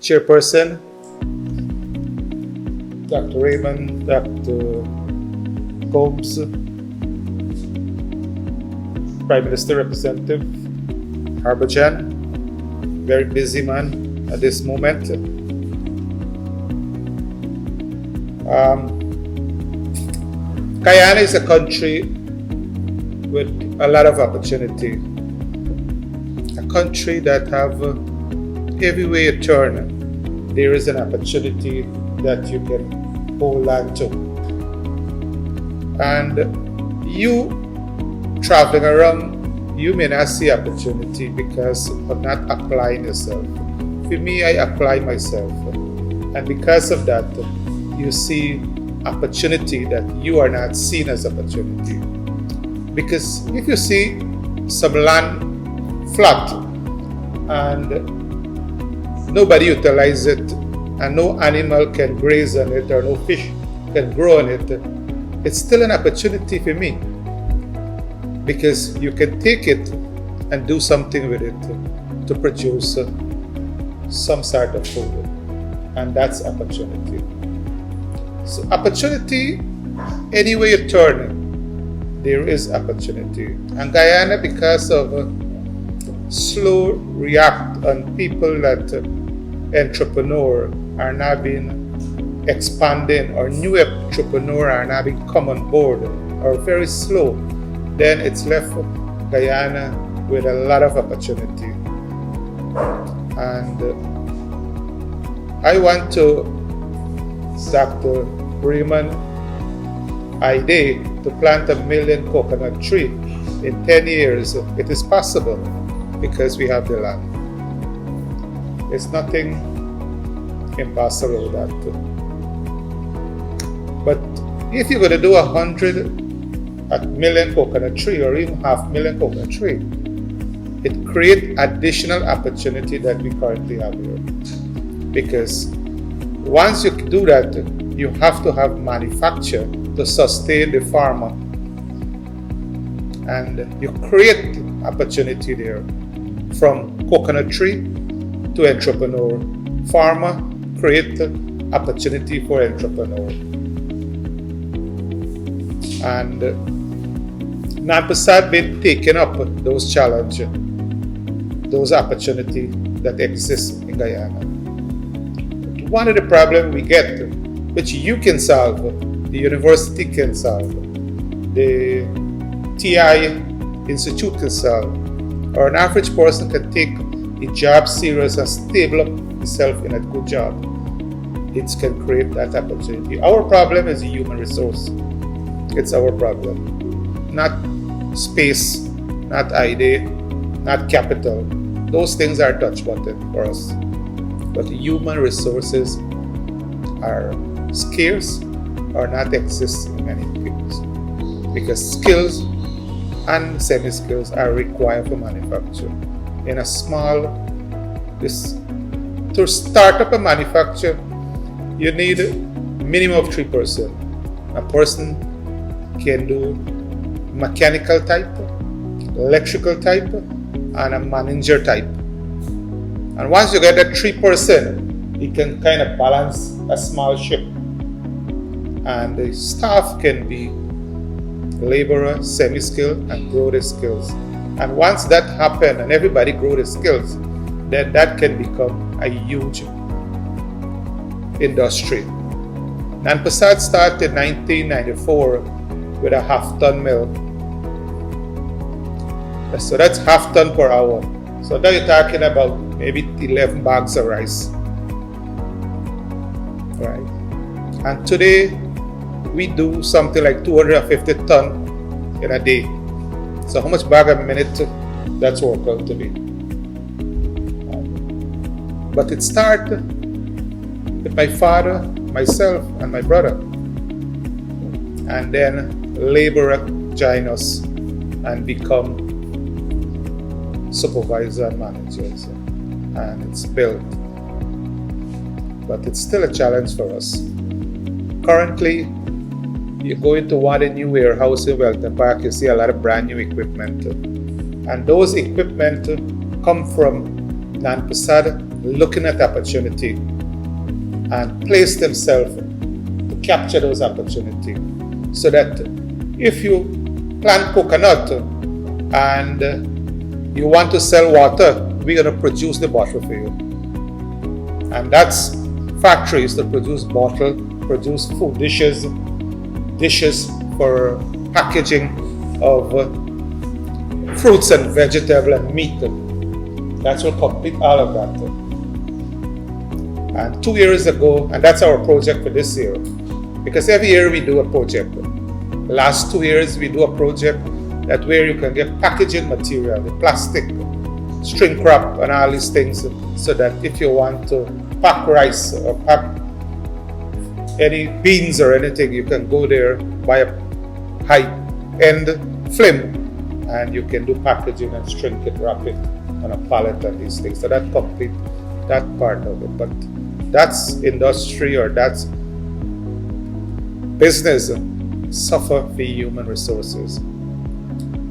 Chairperson, Dr. Raymond, Dr. Combs, Prime Minister Representative Harbourjan, very busy man at this moment. Guyana is a country with a lot of opportunity, a country that have everywhere you turn, there is an opportunity that you can hold on to. And you traveling around, you may not see opportunity because of not applying yourself. For me, I apply myself. And because of that, you see opportunity that you are not seen as opportunity. Because if you see some land flat and nobody utilizes it and no animal can graze on it or no fish can grow on it, it's still an opportunity for me. Because you can take it and do something with it to produce some sort of food. And that's opportunity. So opportunity, anywhere you turn, there is opportunity. And Guyana, because of slow react on people that entrepreneur are now being expanding, or new entrepreneur are now being come on board, or very slow, then it's left Guyana with a lot of opportunity. And I want to Dr. Raymond idea to plant 1 million coconut tree in 10 years. It is possible because we have the land. There's nothing impossible with that. But if you're going to do 100 million coconut tree or even 500,000 coconut tree, it creates additional opportunity that we currently have here. Because once you do that, you have to have manufacture to sustain the farmer. And you create opportunity there from coconut tree to entrepreneur. Farmer create opportunity for entrepreneur. And Nand Persaud been taking up those challenges, those opportunities that exist in Guyana. One of the problems we get, which you can solve, the university can solve, the TI Institute can solve, or an average person can take a job serious and stable up himself in a good job. It can create that opportunity. Our problem is the human resource. It's our problem. Not space, not idea, not capital. Those things are touch button for us. But human resources are scarce or not exist in many people. Because skills and semi-skills are required for manufacture. In a small, to start up a manufacture, you need a minimum of 3 persons. A person can do mechanical type, electrical type, and a manager type. And once you get that 3%, it can kind of balance a small ship. And the staff can be laborer, semi-skilled, and grow their skills. And once that happens and everybody grow their skills, then that can become a huge industry. Nand Persaud started in 1994 with a half-ton mill. So that's half ton per hour. So now you're talking about maybe 11 bags of rice. Right. And today we do something like 250 ton in a day. So how much bag a minute that's work out to be? But it started with my father, myself, and my brother. And then laborer join us and become supervisor and managers. And it's built. But it's still a challenge for us. Currently, you go into one new warehouse in Welton Park, you see a lot of brand new equipment. And those equipment come from Nand Persaud looking at opportunity and place themselves to capture those opportunities. So that if you plant coconut and you want to sell water, we're going to produce the bottle for you. And that's factories that produce bottle, produce food dishes for packaging of fruits and vegetable and meat. That will complete all of that. And 2 years ago, and that's our project for this year, because every year we do a project. Last 2 years we do a project that where you can get packaging material, the plastic, shrink wrap and all these things, so that if you want to pack rice or pack any beans or anything, you can go there, buy a high-end film, and you can do packaging and shrink it, wrap it on a pallet and these things. So that complete that part of it. But that's industry or that's business suffer for human resources,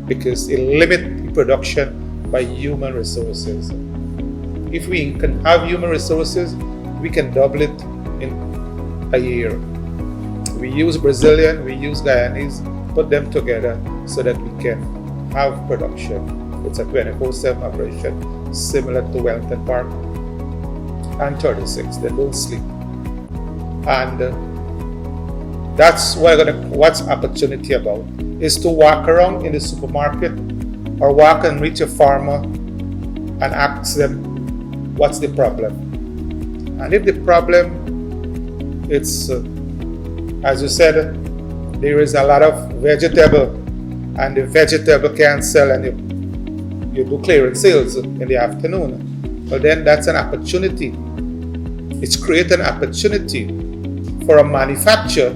because it limits the production by human resources. If we can have human resources, we can double it in a year. We use Brazilian, we use Guyanese, put them together so that we can have production. It's a 24/7 operation, similar to Wellington Park and 36. They don't sleep. And that's what's opportunity about, is to walk around in the supermarket or walk and reach a farmer and ask them, what's the problem? And if the problem, it's, as you said, there is a lot of vegetable and the vegetable can't sell and you do clearance sales in the afternoon, well then that's an opportunity. It's creating an opportunity for a manufacturer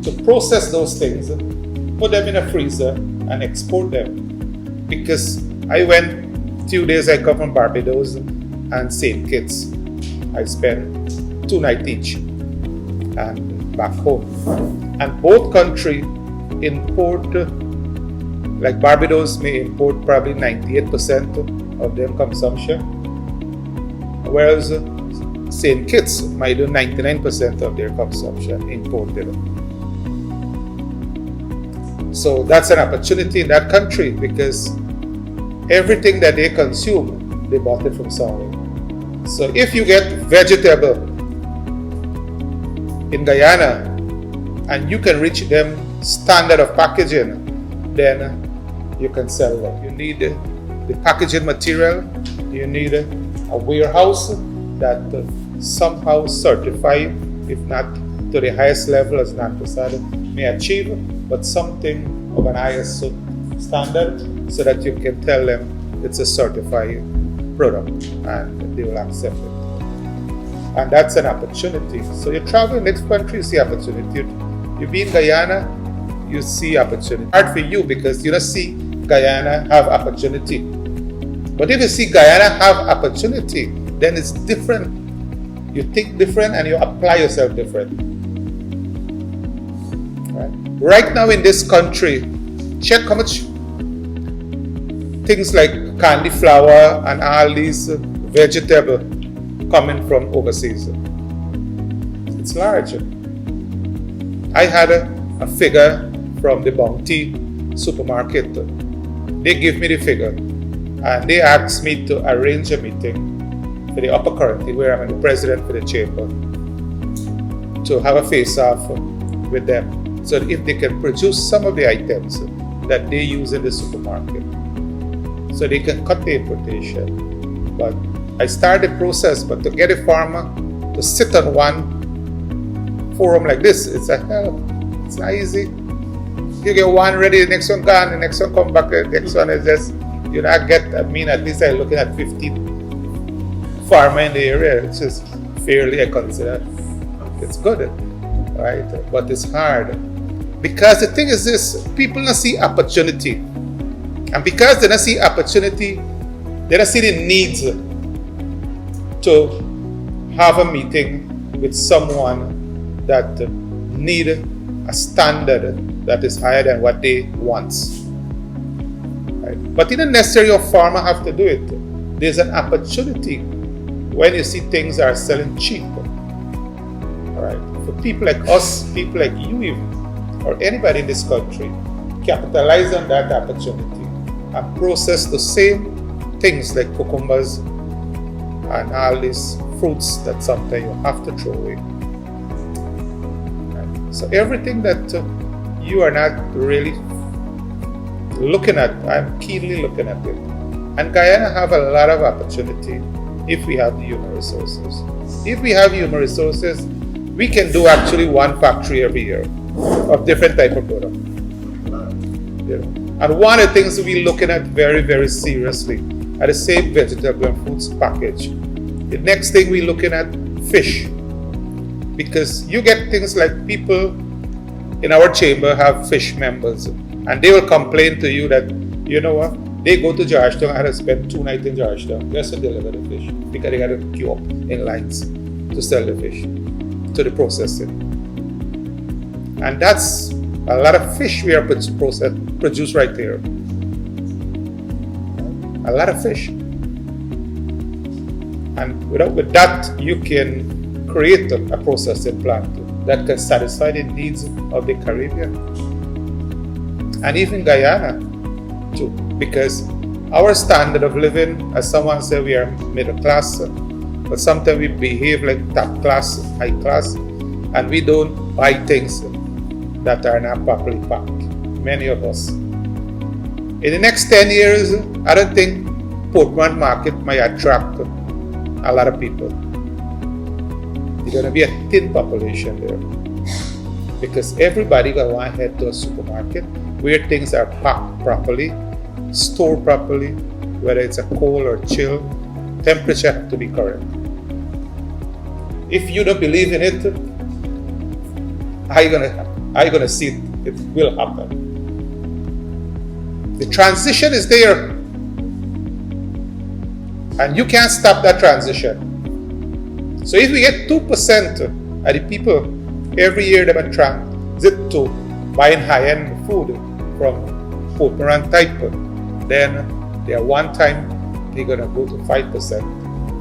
to process those things, put them in a freezer and export them. Because I went, few days I come from Barbados and St. Kitts. I spent 2 nights each and back home. And both countries import, like Barbados may import probably 98% of their consumption, whereas St. Kitts might do 99% of their consumption imported. So that's an opportunity in that country, because everything that they consume, they bought it from somewhere. So if you get vegetable in Guyana and you can reach them standard of packaging, then you can sell them. You need the packaging material, you need a warehouse that somehow certified, if not to the highest level as Nand may achieve, but something of an ISO standard, so that you can tell them it's a certified product and they will accept it. And that's an opportunity. So you travel next country, you see opportunity. You be in Guyana, you see opportunity. Hard for you because you don't see Guyana have opportunity. But if you see Guyana have opportunity, then it's different. You think different and you apply yourself different. Right now in this country, check how much things like candy flour and all these vegetable coming from overseas. It's large. I had a figure from the Bounty supermarket. They give me the figure and they asked me to arrange a meeting for the upper currency, where I'm the president for the chamber, to have a face-off with them, so that if they can produce some of the items that they use in the supermarket, so they can cut the importation. But I started the process, but to get a farmer to sit on one forum like this, it's a hell. It's not easy. You get one ready, the next one gone, the next one come back, the next one is just, you not get, at least I'm looking at 15 farmer in the area, which is fairly, I consider, it's good, right? But it's hard. Because the thing is this, people don't see opportunity. And because they don't see opportunity, they don't see the needs to have a meeting with someone that need a standard that is higher than what they want. Right? But it doesn't necessarily a farmer have to do it. There's an opportunity when you see things are selling cheap, all right, for people like us, people like you even, or anybody in this country, capitalize on that opportunity and process the same things like cucumbers and all these fruits that sometimes you have to throw away. Right? So everything that you are not really looking at, I'm keenly looking at it. And Guyana have a lot of opportunity if we have the human resources. If we have human resources, we can do actually one factory every year of different type of product. You know? And one of the things we're looking at very, very seriously are the same vegetable and fruits package. The next thing we're looking at, fish. Because you get things like people in our chamber have fish members, and they will complain to you that, you know what, they go to Georgetown and spend 2 nights in Georgetown just to deliver the fish because they got to queue up in lines to sell the fish to the processing. And that's a lot of fish we are produce right there. A lot of fish. And with that, you can create a processing plant that can satisfy the needs of the Caribbean. And even Guyana too, because our standard of living, as someone said, we are middle class, but sometimes we behave like top class, high class, and we don't buy things that are not properly packed, many of us. In the next 10 years, I don't think Portman market might attract a lot of people. There's going to be a thin population there because everybody going to want to head to a supermarket where things are packed properly, stored properly, whether it's a cold or chill, temperature have to be correct. If you don't believe in it, how are you gonna see it will happen? The transition is there, and you can't stop that transition. So if we get 2% of the people every year that transit to buying high-end food from Port Moran type, then they are one time they're gonna go to 5%,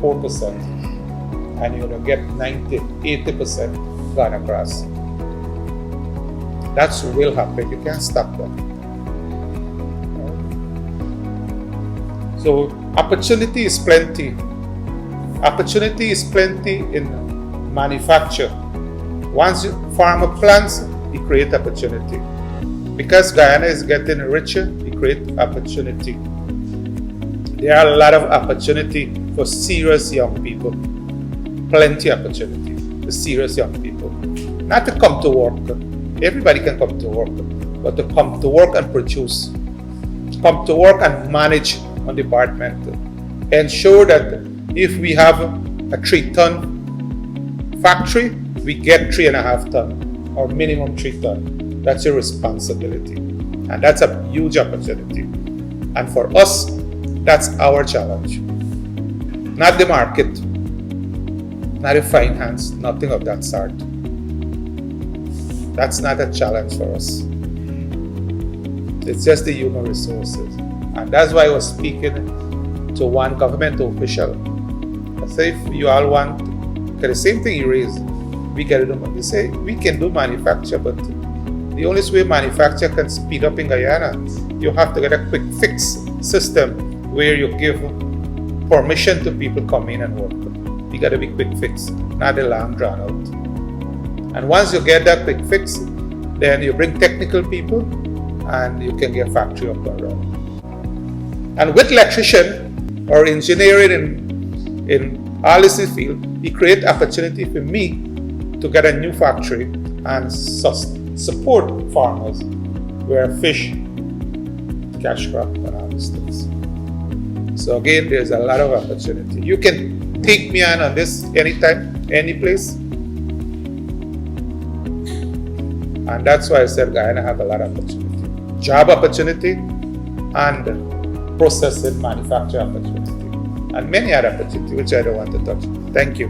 4%, and you're gonna get 90, 80% gone across. That's what will happen. You can't stop that. So opportunity is plenty. Opportunity is plenty in manufacture. Once farmer plants, he create opportunity. Because Guyana is getting richer, he create opportunity. There are a lot of opportunity for serious young people. Plenty of opportunity for serious young people. Not to come to work. Everybody can come to work, but to come to work and produce. Come to work and manage on department. Ensure that if we have a 3-ton factory, we get 3.5 ton or minimum 3 ton. That's your responsibility. And that's a huge opportunity. And for us, that's our challenge. Not the market, not the finance, nothing of that sort. That's not a challenge for us. It's just the human resources. And that's why I was speaking to one government official. I say, if you all want, because the same thing you raised, we can do. They say we can do manufacture, but the only way manufacture can speed up in Guyana, you have to get a quick fix system where you give permission to people come in and work. You got to be quick fix, not a long drawn out. And once you get that quick fix, then you bring technical people and you can get factory up and running. And with electrician or engineering in all this field, it create opportunity for me to get a new factory and support farmers where fish, cash crop, and all these things. So again, there's a lot of opportunity. You can take me on this anytime, any place. And that's why I said Guyana have a lot of opportunity. Job opportunity and processing manufacturing opportunity. And many other opportunities which I don't want to touch. Thank you.